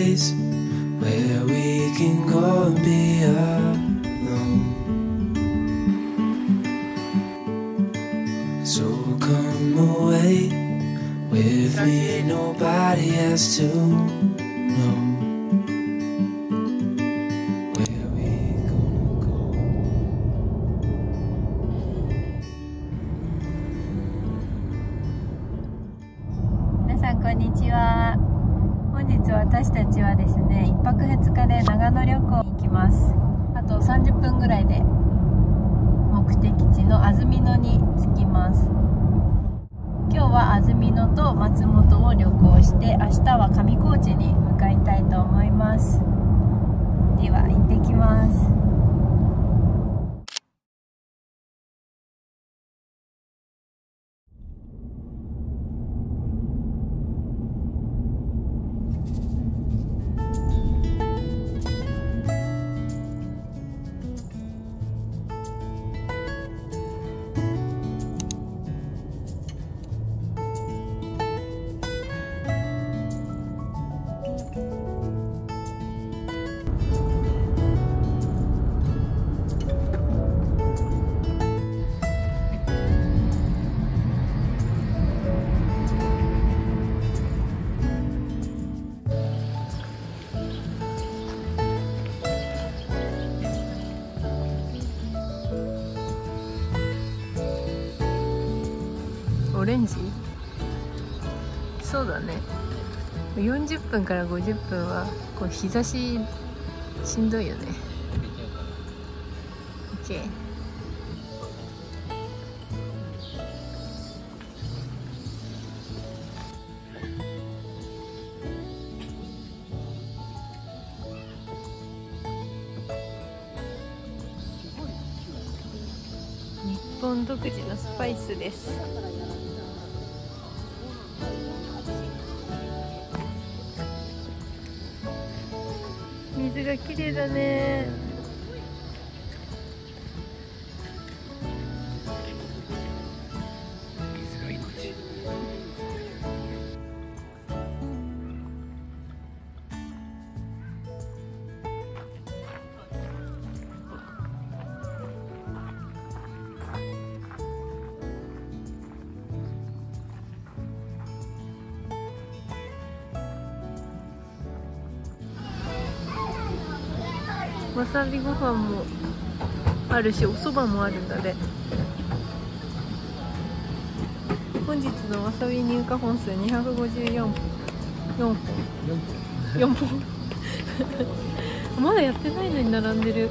place where we can go and be alone. So come away with me, nobody has to know where we gonna go. 皆さんこんにちは。本日私たちはですね、1泊2日で長野旅行に行きます。あと30分ぐらいで目的地の安曇野に着きます。今日は安曇野と松本を旅行して、明日は上高地に向かいたいと思います。では行ってきます。オレンジ？そうだね。40分から50分はこう日差ししんどいよね。OK。日本独自のスパイスです。水が綺麗だね。水が命。わさびご飯もあるし、お蕎麦もあるんだね。本日のわさび入荷本数254本。4本まだやってないのに並んでる。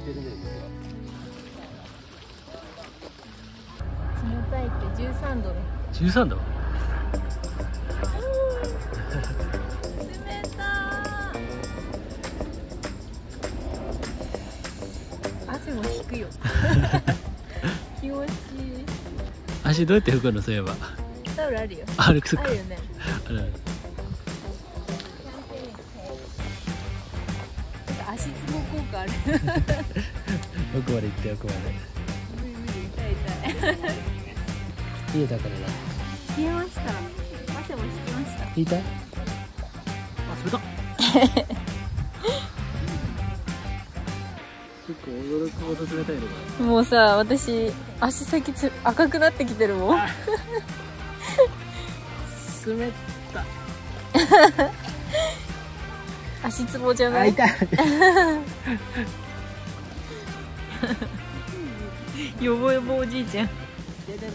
冷たいって13度ね。13度。冷たー。汗も引くよ。気持ちいい。足どうやって拭くの？そういえばタオルあるよ。ある、そっか。あるよね。ある。足つぼ効果ある。奥まで行って奥まで。無理無理、痛い痛い。冷えたからな。冷えました。汗も引きました。冷えた？あ、冷た。結構驚くほど冷たいのか。もうさ、私足先赤くなってきてるもん。冷た。足つぼじゃない？痛い。よぼよぼおじいちゃん。めちゃく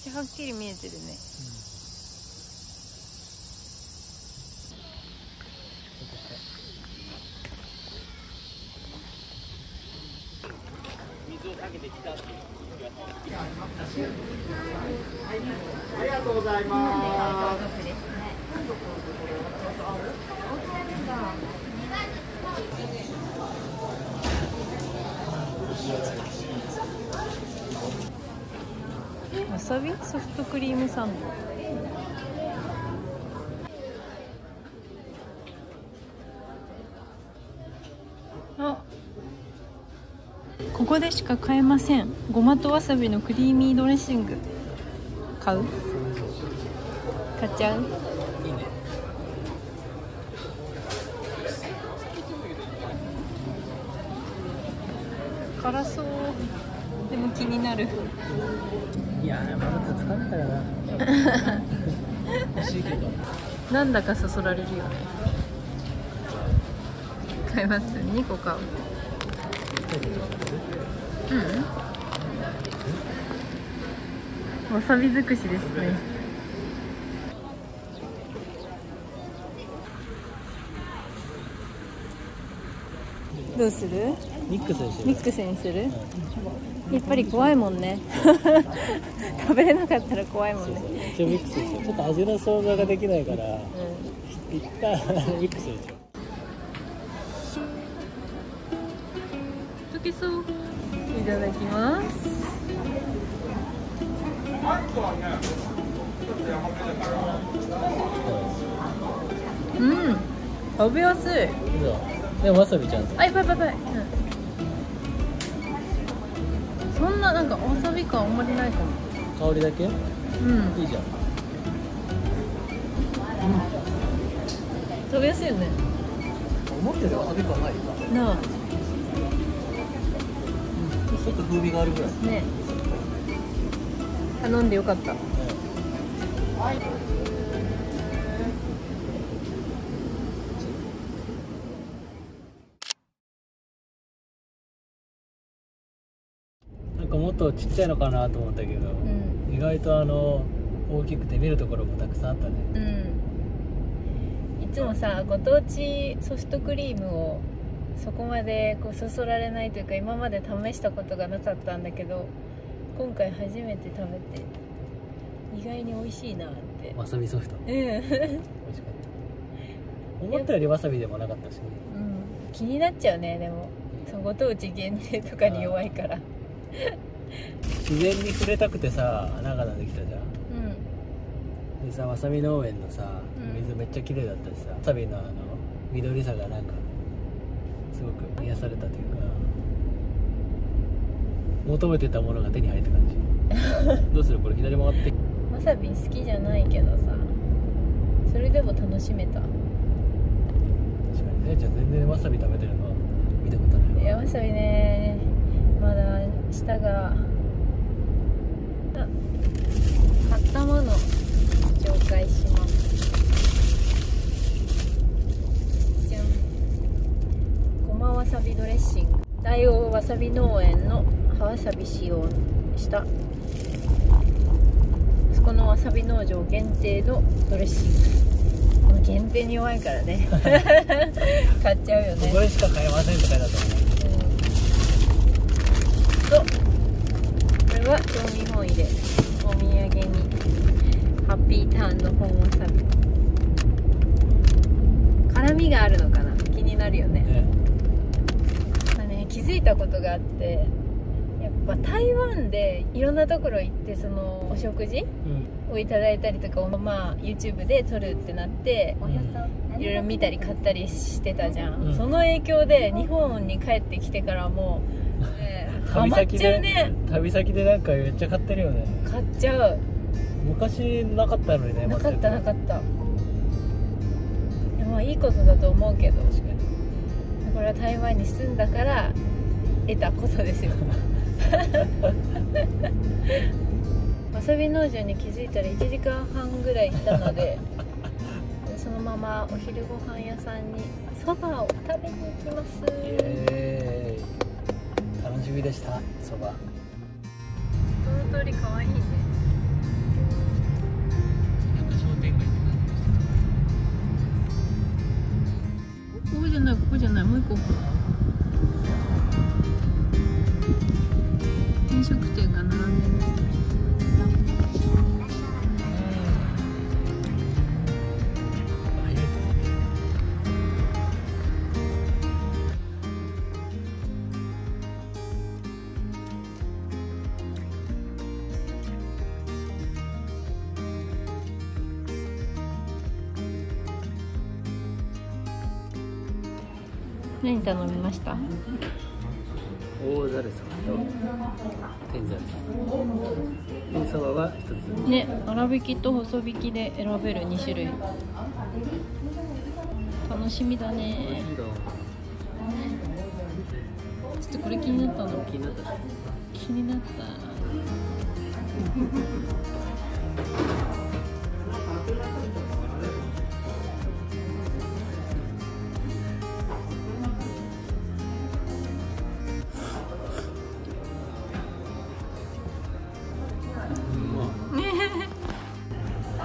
ちゃはっきり見えてるね。水をかけてきたっていう。ありがとうございます。わさびソフトクリームサンド。あ、ここでしか買えません。ごまとわさびのクリーミードレッシング。買う？買っちゃう？いいね。辛そう。でも気になる。いやー、まだ疲れたよな。欲しいけど。なんだかそそられるよね。買います。2個買う。わさび尽くしですね。どうする？ミックスにしてる。ミックスにする？やっぱり怖いもんね。食べれなかったら怖いもんね。一応ミックスにしてる。ちょっと味の想像ができないから、一旦ミックスにしよ溶けそう。いただきます。うん、食べやすい。でもわさびちゃんと。あ、いっぱいいっぱいいっぱい。そんななんかわさび感あんまりないかも。香りだけ？うん。いいじゃん。食べやすいよね。思ってるわさび感ない？なあ。ちょっと風味があるぐらい。ね。頼んでよかった。なんかもっとちっちゃいのかなと思ったけど、意外と大きくて見るところもたくさんあったね。いつもさ、ご当地ソフトクリームをそこまでこうそそられないというか、今まで試したことがなかったんだけど、今回初めて食べて意外に美味しいなって。わさびソフト。美味しかった。思ったよりわさびでもなかったしね。気になっちゃうね。でもそうご当地限定とかに弱いから。自然に触れたくてさ、長野できたじゃん。でさ、わさび農園のさ、水めっちゃ綺麗だったしさ、わさびの緑さがなんかすごく癒されたというか、求めてたものが手に入った感じ。どうする？これ左曲がって。わさび好きじゃないけどさ、それでも楽しめた。確かに姉ちゃん全然わさび食べてるの見たことないわ。いや、わさびね、まだ舌が。買ったもの紹介します。じゃん。ごまわさびドレッシング。大王わさび農園の葉わさび使用したそこのわさび農場限定のドレッシング。限定に弱いからね。買っちゃうよね。これしか買えませんって書いてあったもんね。これは調味本入れ、お土産にハッピーターンの本わさび。辛みがあるのかな、気になるよね。気づいたことがあって、やっぱ台湾でいろんなところ行って、そのお食事をいただいたりとか、まあ YouTube で撮るってなって、いろいろ見たり買ったりしてたじゃん。その影響で日本に帰ってきてからもハマっちゃうね。旅先でなんかめっちゃ買ってるよね。買っちゃう。昔なかったのにね。なかったなかった。まあいいことだと思うけど、確かにこれは台湾に住んだから得たことですよ。わさび農場に気づいたら1時間半ぐらい行ったので、そのままお昼ご飯屋さんにそばを食べに行きます。楽しみでした。そば。この通り可愛いね。なんか商店街って感じでした。ここじゃない、ここじゃない、もう一個。飲食店が並んでる。何頼みました？大ざるそばと天ざる天そばは一つね、粗挽きと細引きで選べる2種類。楽しみだね。ちょっとこれ気になったの。気になった。気になった。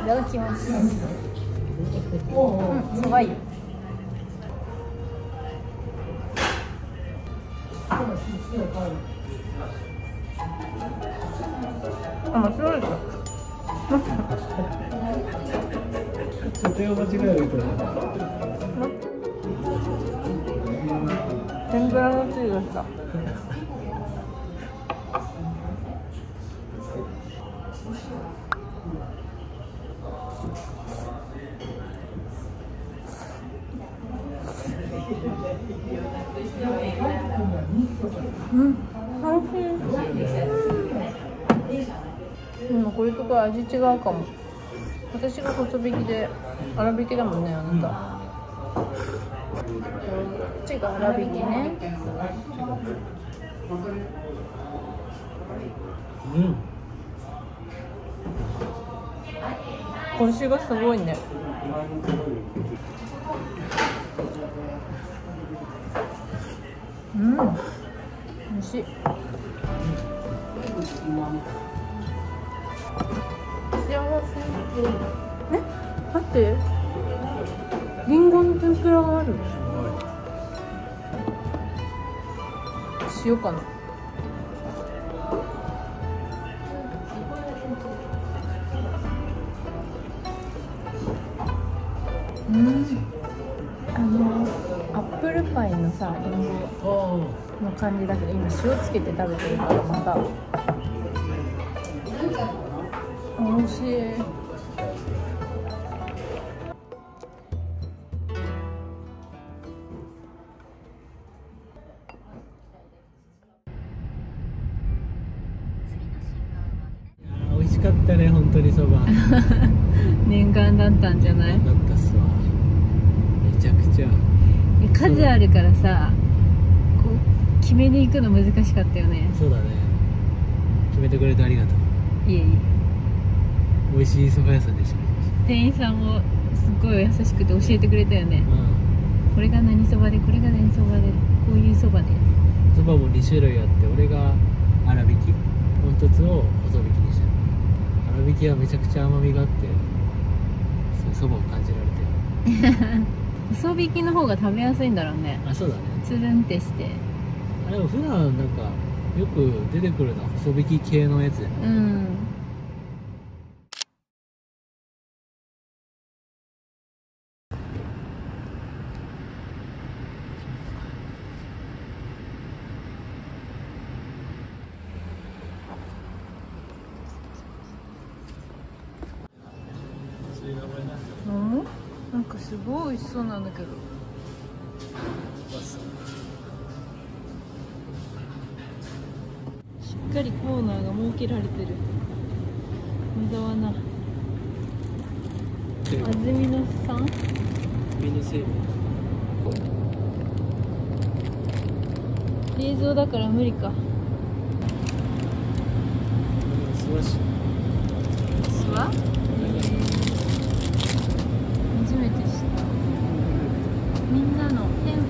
いただきます。うん、すごい。あ、間違えた。それを間違えると天ぷらのつゆがした。うん、おいしい。これとか味違うかも。私が細引きで粗挽きだもんね、あなた。こっちが粗挽きね。うん。コシがすごいね。うん、美味しい。幸せ。え、待って。リンゴの天ぷらがある。塩かな。アップルパイのさ、リンゴの感じだけど、今塩つけて食べてるからまた美味しい。美味しかったね、本当にそば。念願だったんじゃない？だったっすわ。めちゃくちゃ。数あるからさ、こう決めに行くの難しかったよね。そうだね。決めてくれてありがとう。いえいえ。美味しい蕎麦屋さんでした。店員さんもすっごい優しくて教えてくれたよね。これが何そばで、これが何そばで、こういうそばで。そばも2種類あって、俺が粗挽き、もう一つを細引きにした。粗挽きはめちゃくちゃ甘みがあって、そういうそばを感じられてる。細引きの方が食べやすいんだろうね。あ、そうだね。つるんってして。あ、でも普段なんかよく出てくるのは細引き系のやつだよね。うん。なんかすごい美味しそうなんだけど。しっかりコーナーが設けられてる。無駄はな。安曇野さん？冷蔵だから無理か。諏訪？初めて知った。みんなの店舗。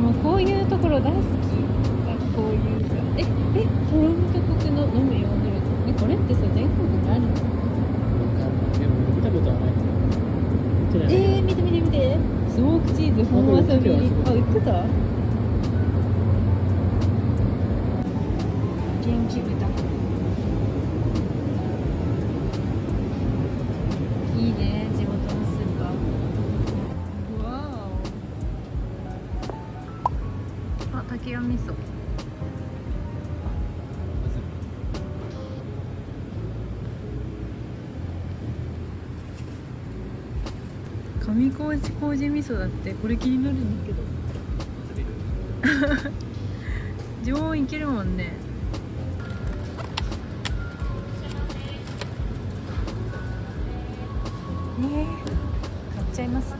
もうこういうところ大好き。こういうさ、とろみとコクの飲むヨーグルト。これってさ、全国にあるの？でも見たことはない。見て見て見て。スモークチーズ本わさび入り。あ、売ってた？元気豚。いいね、地元のスーパー。わーお。あ、竹谷味噌。上麹麹味噌だって。これ気になるんだけど。常温いけるもんね。買っちゃいますね。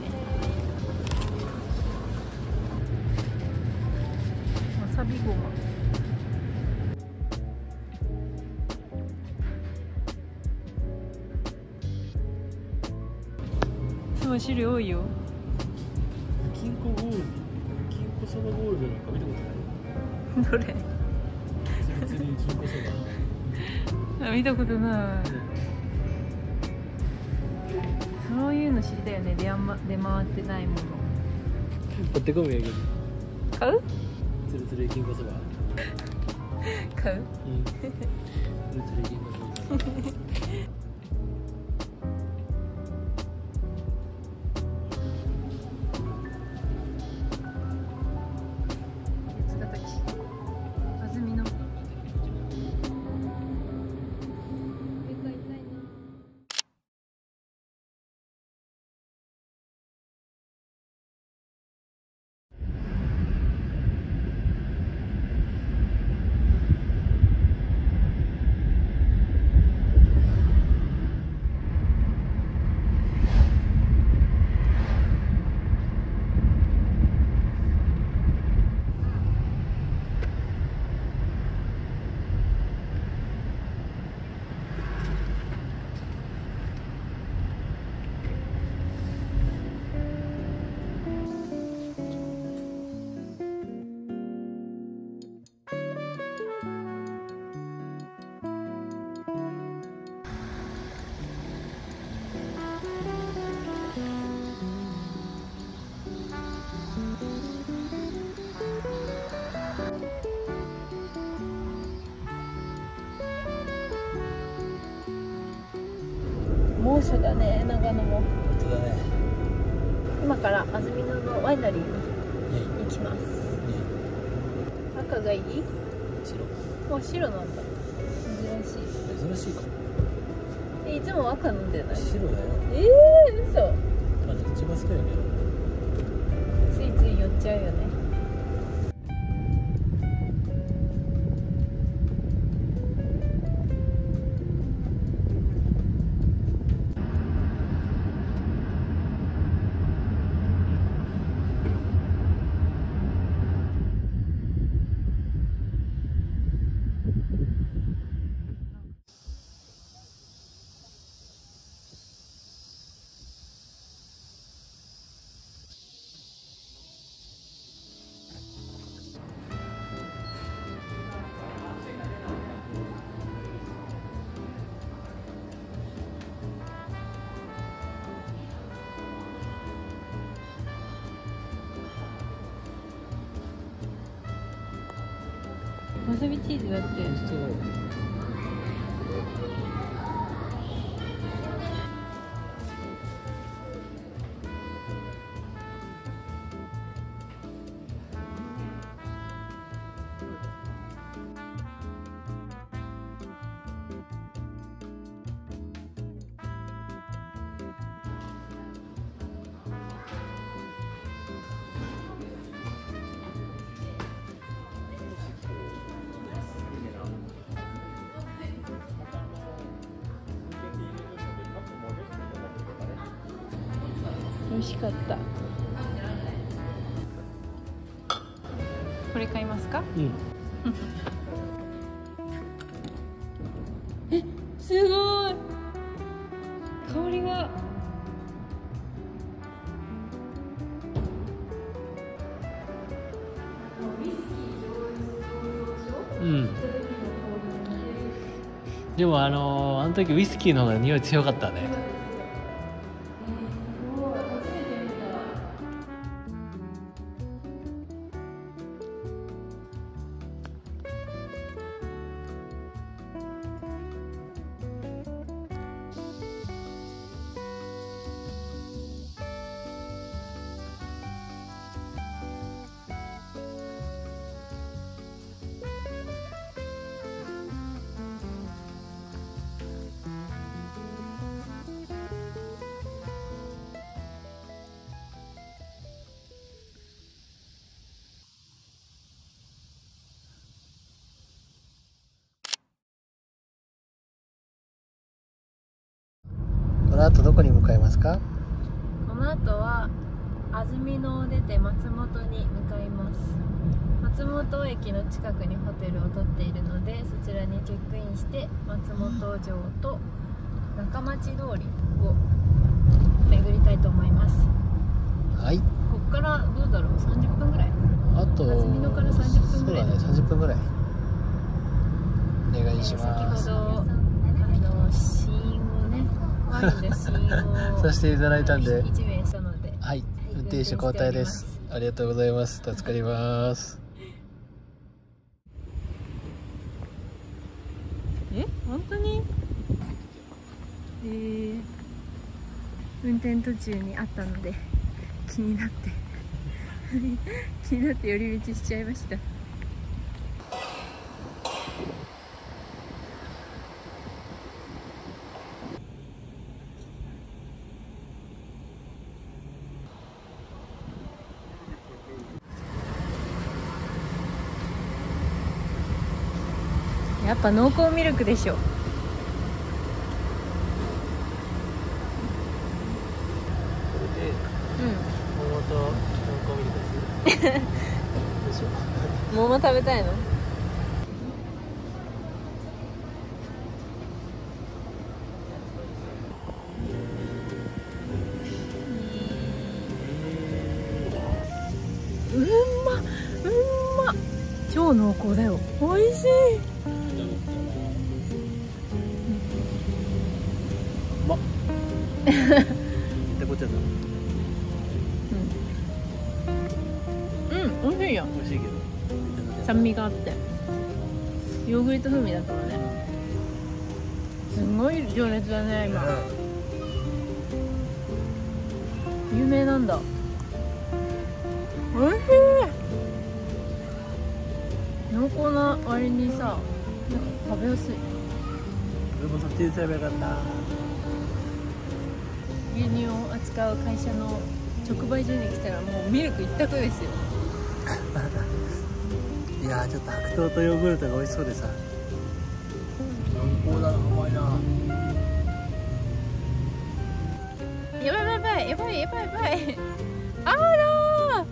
わさびごま。すごい種類多いよ。金庫ゴールド、金庫そばゴールドなんか見たことない。どれ？ツルツル金庫そば。見たことない。そういうの知りたいよね。出回ってないもの。買ってこみやけど。買う？ツルツル金庫そば。買う？ツルツル金庫そば。猛暑だね、長野も。本当だね。今から安曇野のワイナリーに行きます。赤がいい？白。あ、白なんだ。珍しい。珍しいかも。いつも赤飲んでない？白だよ。嘘。まあどっちも好きだけど。ついつい寄っちゃうよね。わさびチーズだって。そう。美味しかった。これ買いますか？うん。え、すごい。香りが。うん。でもあの時ウイスキーの方が匂い強かったね。この後どこに向かいますか？この後は安曇野を出て松本に向かいます。松本駅の近くにホテルを取っているので、そちらにチェックインして松本城と中町通りを巡りたいと思います。はい。ここからどうだろう、30分ぐらい。あと安曇野から30分ぐらい。そうだね、30分ぐらいお願いします。先ほど試飲をね、ワインで試飲をさせていただいたんで、1名したので、はい、運転手交代です。ありがとうございます。助かります。本当に？運転途中にあったので気になって気になって寄り道しちゃいました。やっぱ濃厚ミルクでしょ。桃と濃厚ミルクです。でしょ。桃食べたいの？うんま超濃厚だよ。おいしい。ってこっちゃった。美味しいよ。美味しいけど酸味があってヨーグルト風味だったのね。すごい情熱だね今。有名なんだ。おいしい。濃厚な割にさ、なんか食べやすい。俺もそっちにすればよかった。牛乳を扱う会社の直売所に来たらもうミルク一択ですよ。いやー、ちょっと白桃とヨーグルトが美味しそうでさ、濃厚だな。うまいな。やばいやばいやばいやばいやばいあらー。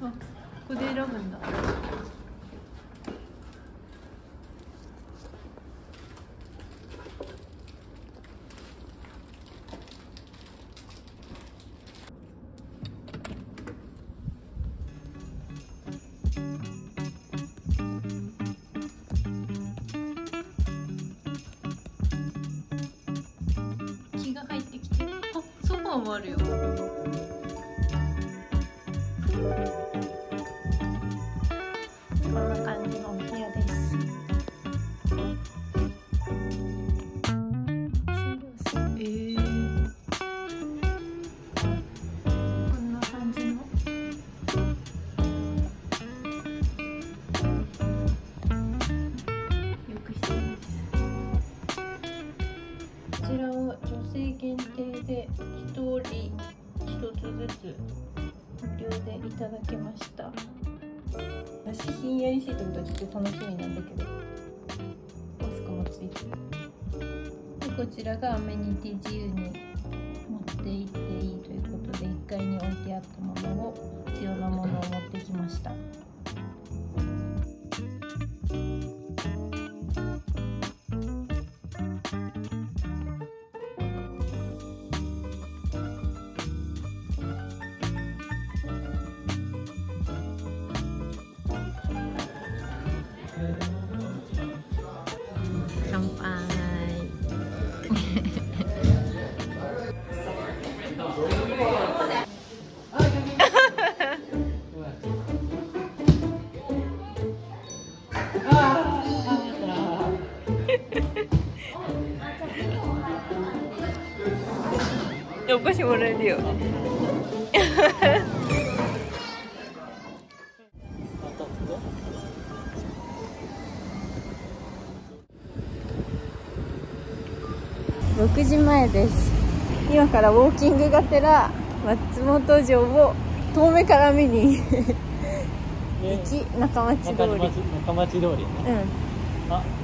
あ、ここで選ぶんだ。気が入ってきてる。あ、ソファーもあるよ。こんな感じのお部屋です。こんな感じの浴室です。こちらは女性限定で1人1つずつ無料でいただけました。私ひんやりシートがちょっと楽しみなんだけど、マスクもついてる。でこちらがアメニティ自由に持って行っていいということで、1階に置いてあったものを必要なものを持ってきました。乾杯。お菓子もらえるよ。6時前です。今からウォーキングがてら松本城を遠目から見に行き、中町通り。中町通りね。あった。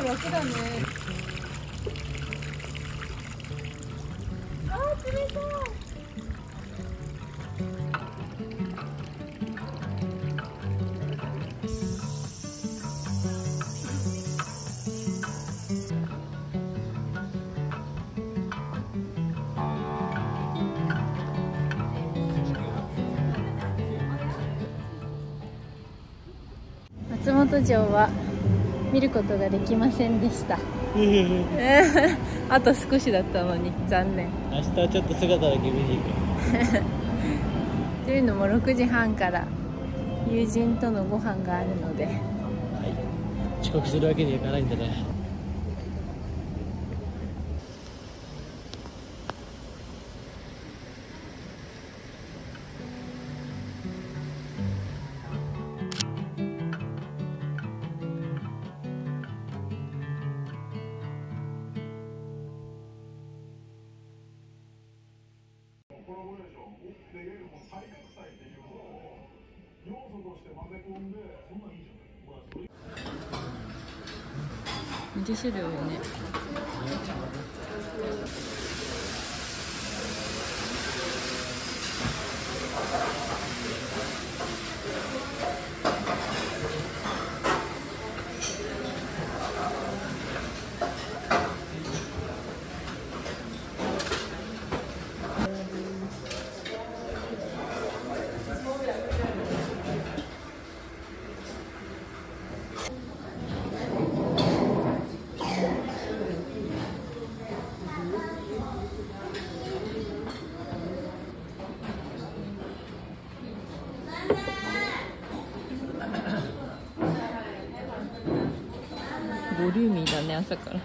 楽だね。あー、冷たい。松本城は見ることができませんでした。あと少しだったのに残念。明日はちょっと姿だけ見に行く。というのも6時半から友人とのご飯があるので、はい、遅刻するわけにはいかないんでね。20種類よね。ボリューミーだね、朝から。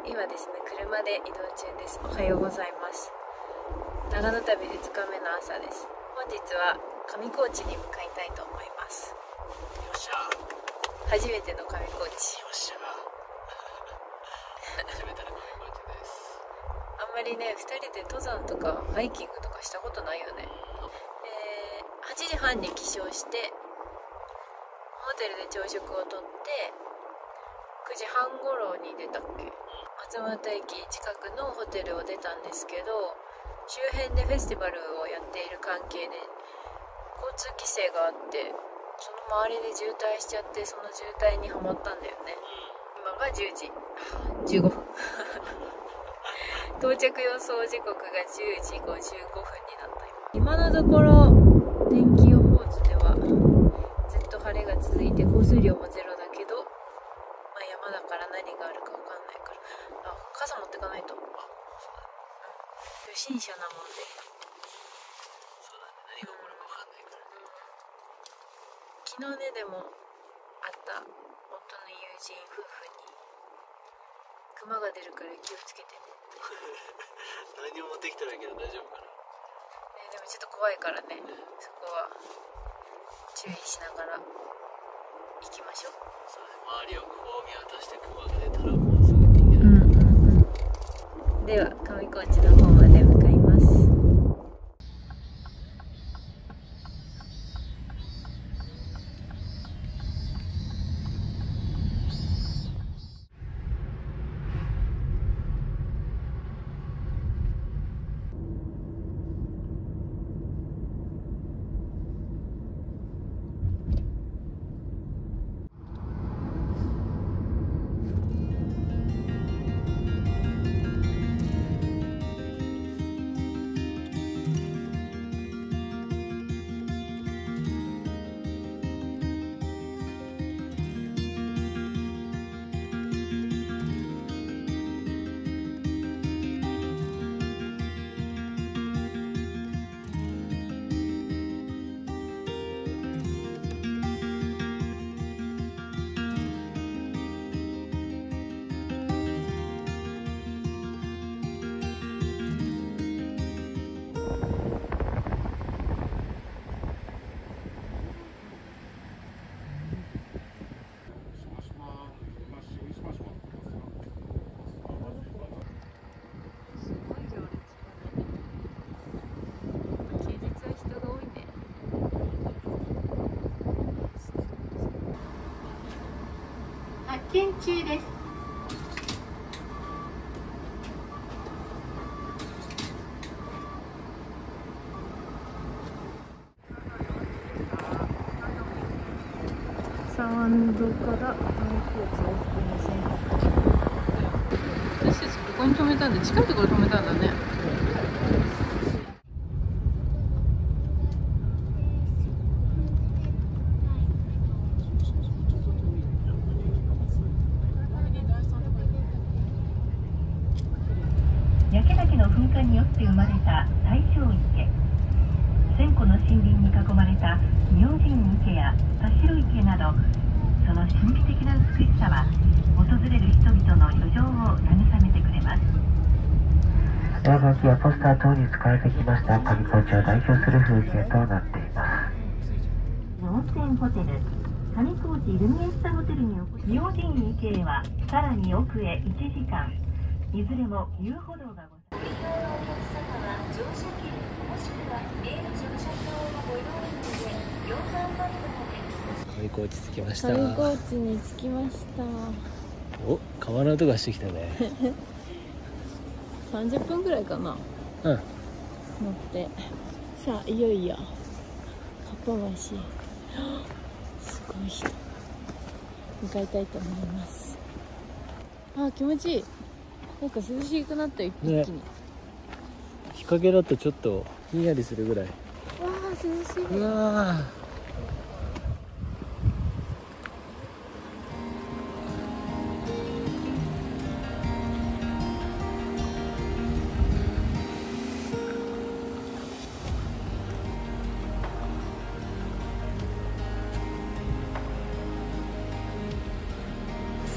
今ですね、車で移動中です。おはようございます。長野旅2日目の朝です。本日は上高地に向かいたいと思います。よっしゃ。初めての上高地。よっしゃ。初めての上高地です。あんまりね、2人で登山とかハイキングとかしたことないよね。8時半に起床して、ホテルで朝食をとって、9時半頃に出たっけ。松本駅近くのホテルを出たんですけど、周辺でフェスティバルをやっている関係で交通規制があって、その周りで渋滞しちゃって、その渋滞にはまったんだよね。今が10時15分到着予想時刻が10時55分になった。今のところ天気予報図ではずっと晴れが続いて、降水量もゼロだけど、山だから何があるか分かんないから、傘持ってかないと。初心者なもんで。そうだね、何が起こるか分かんないから。昨日ね、でも会った夫の友人夫婦にクマが出るから気をつけてねって何も持ってきてないけど大丈夫かな。でもちょっと怖いからね、そこは注意しながら行きましょう。そうね、周りをこう見渡してクマが出たらもうでは上高地の方まで向かいます。発見中です。三度から観光地往復2000。私たちここに止めたんで、近いところ止めたんだね。焼岳の噴火によって生まれた大正池、1000個の森林に囲まれた明神池や田代池など、その神秘的な美しさは訪れる人々の旅情を慰めてくれます。上書きやポスター等に使われてきました上高地を代表する風景となっています。温泉ホテル上高地イルミエッサホテルにお明神池へはさらに奥へ1時間、いずれも遊歩道がございます。ご利用のお客様は乗車券もしくはメール乗車票をご用意の上、4番バットまで上高地着きました。上高地に着きました。お、川の音がしてきたね。30分ぐらいかな。うん。乗ってさあいよいよかっぱ橋、すごい人向かいたいと思います。あ、気持ちいい。なんか涼しくなったよ、一気に、ね、日陰だとちょっとひんやりするぐらい。わあ涼しい。うわー、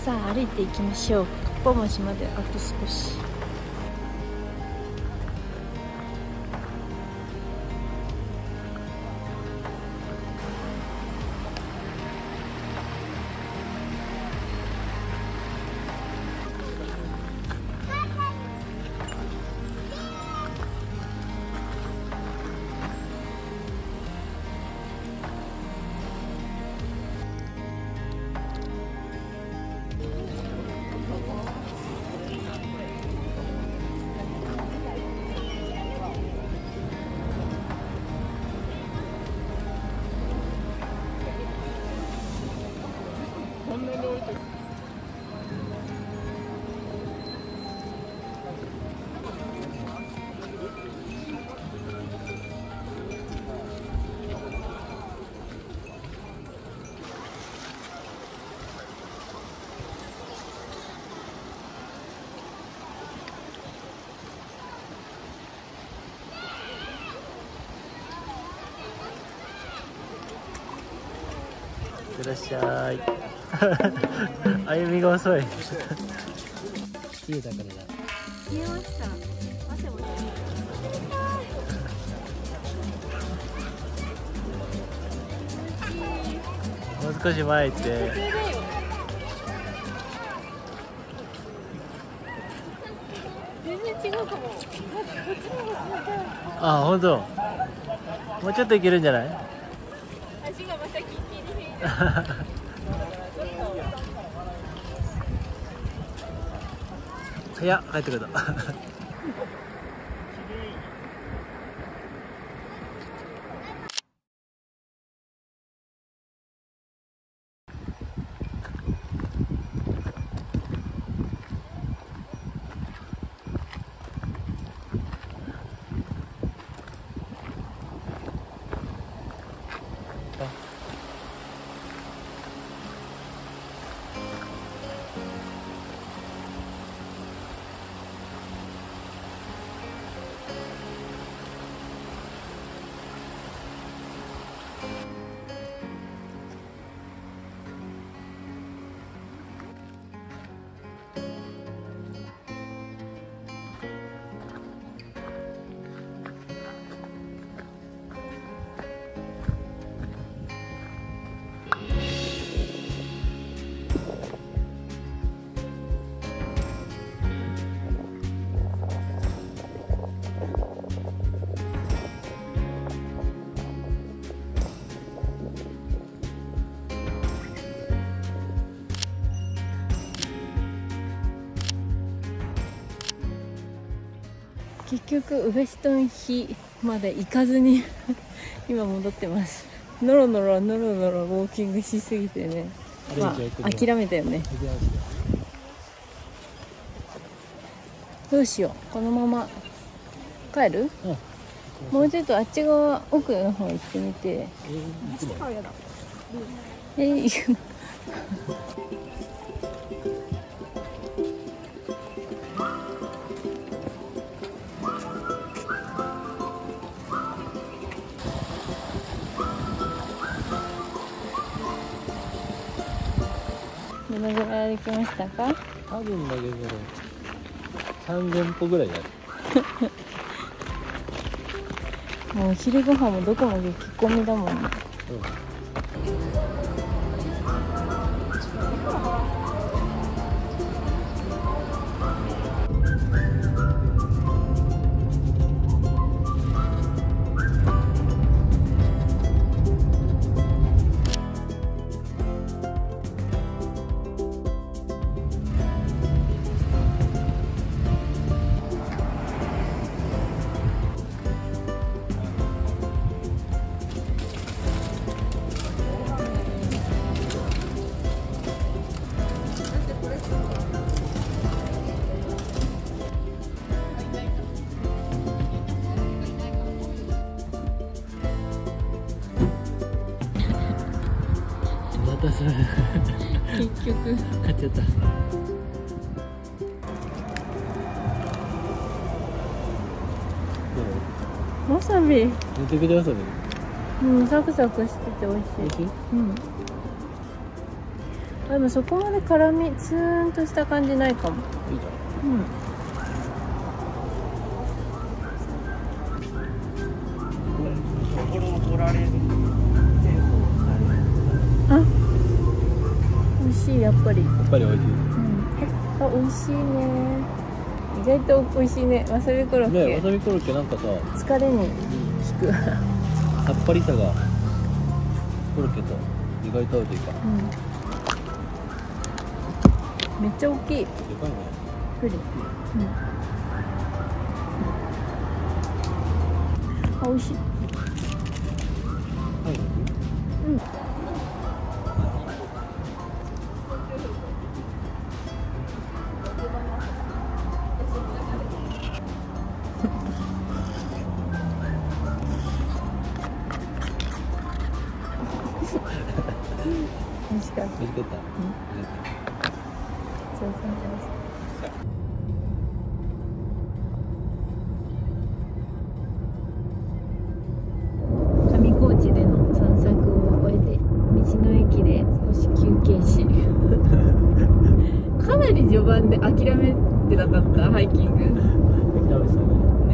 さあ歩いていきましょう。かっぱ橋まであと少し。いらっしゃい。歩みが遅い。冷えたからだ。冷えました。汗も出る。もう少し前行って。全然違うかも。あ、本当。もうちょっといけるんじゃない？足がまたキンキンに冷えてる。いや、帰ってくる。結局ウベストン碑まで行かずに今戻ってます。ノロノロウォーキングしすぎてね、まあ諦めたよね。どうしよう、このまま帰る？もうちょっとあっち側奥の方行ってみて。行くの？どのぐらい歩きましたか？多分だけど3000歩ぐらいだる。もうお昼ご飯もどこも激混みだもんね。結局買っちゃった。わさび、めちゃくちゃわさび。サクサクしてて美味しい。美味しい？でもそこまで辛み、ツーンとした感じないかも。いいじゃん。あ、美味しい、やっぱり。やっぱり美味しい。あ、美味しいね。意外と美味しいね、わさびコロッケ。ね、わさびコロッケなんかさ、疲れに効く。さっぱりさがコロッケと意外と合うというか。めっちゃ大きい。でかいね。プリ。あ、美味しい。美味しかった。美味しかった。そうそう上高地での散策を終えて道の駅で少し休憩しかなり序盤で諦めてなかったハイキング。諦めてたね。